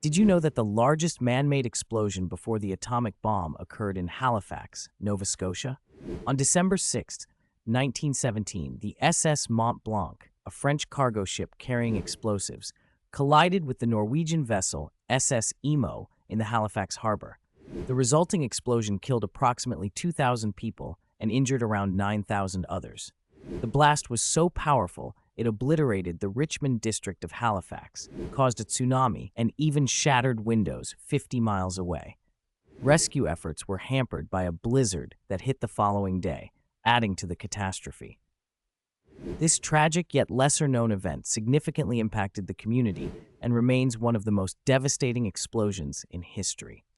Did you know that the largest man-made explosion before the atomic bomb occurred in Halifax, Nova Scotia? On December 6, 1917, the SS Mont Blanc, a French cargo ship carrying explosives, collided with the Norwegian vessel SS Emo in the Halifax harbor. The resulting explosion killed approximately 2,000 people and injured around 9,000 others. The blast was so powerful it obliterated the Richmond district of Halifax, caused a tsunami, and even shattered windows 50 miles away. Rescue efforts were hampered by a blizzard that hit the following day, adding to the catastrophe. This tragic yet lesser-known event significantly impacted the community and remains one of the most devastating explosions in history.